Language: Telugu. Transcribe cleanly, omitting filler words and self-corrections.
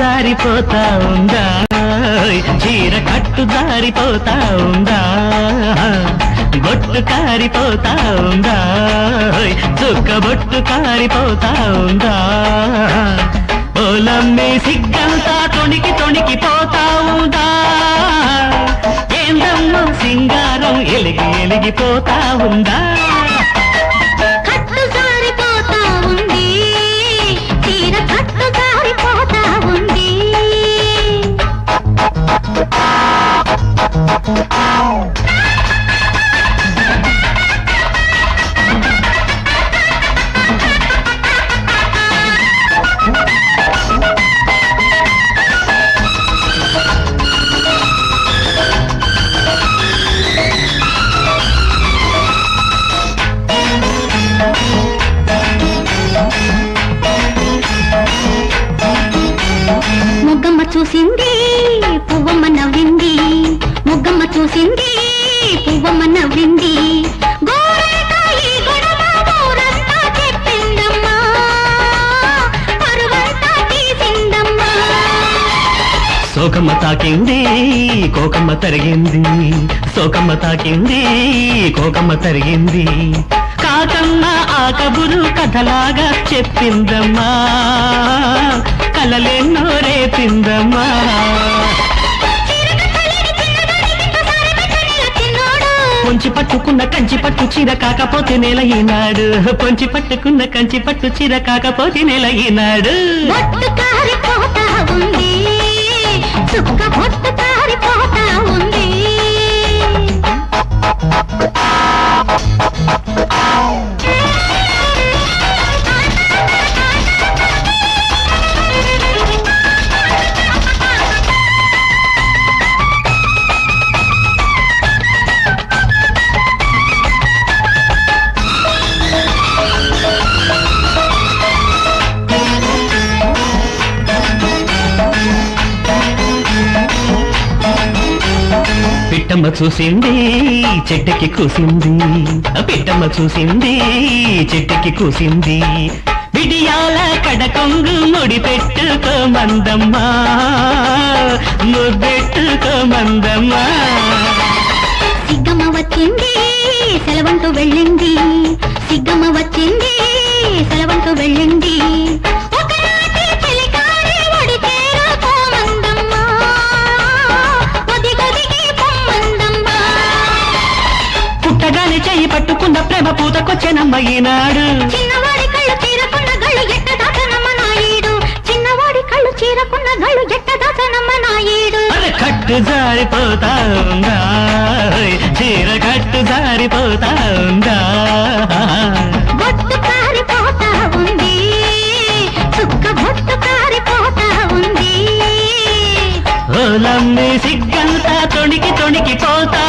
జారిపోతా ఉందా చీర కట్టు జారిపోతా ఉందా బొట్టు కారిపోతా ఉందా చుక్క బొట్టు కారిపోతా ఉందా ఓలమ్మే సిగ్గంతా తొణికి తొణికిపోతా ఉందా ఏందమ్మా సింగారం ఎలిగి ఎలిగిపోతా ఉందా మొగ్గమ్మ చూసింది పువ్వమ్మ నవ్వింది మొగ్గమ్మ చూసింది పువ్వమ్మ నవ్వింది గోరేకాయి గొడవ ఊరంతా చెప్పిందమ్మా పరువంతా తీసిందమ్మా సోకమ్మ తాకింది కోకమ్మ తరిగింది సోకమ్మ తాకింది కోకమ్మ తరిగింది కాకమ్మ ఆ కబురు కథలాగా చెప్పిందమ్మా కలలెన్నో రేపిందమ్మా పొంచి పట్టుకున్న కంచి పట్టు చీర కాకపోతే నెల ఈనాడు పొంచి పట్టుకున్న కంచి పట్టు చీర కాకపోతే నెల ఈనాడు బొట్టు కారిపోతా ఉంది చుక్క బొట్టు కారిపోతా ఉంది పిట్టమ్మ చూసింది చెట్టుకి కూసింది పిట్టమ్మ చూసింది చెట్టుకి కూసింది బిడియాల కడకొంగు ముడి పెట్టుకోమందమ్మా ముద్దెట్టుకోమందమ్మా సిగ్గమ్మ వచ్చింది సెలవంటూ వెళ్ళింది సిగ్గమ్మ వచ్చింది సెలవంటూ వెళ్ళింది చెయ్యి పట్టుకున్న ప్రేమ పూతకొచ్చేనమ్మ ఈనాడు చిన్నవాడి కళ్ళు చీరకున్న గళ్ళు ఎట్ట దాచనమ్మ నాయుడు చిన్నవాడి కళ్ళు చీరకున్న గళ్ళు ఎట్ట దాచనమ్మ నాయుడు కట్టు జారిపోతా ఉందా చీర కట్టు జారిపోతా ఉందా బొట్టు కారిపోతా ఉంది చుక్క బొట్టు కారిపోతా ఉంది ఓలమ్మి సిగ్గంతా తొణికి తొణికిపోతా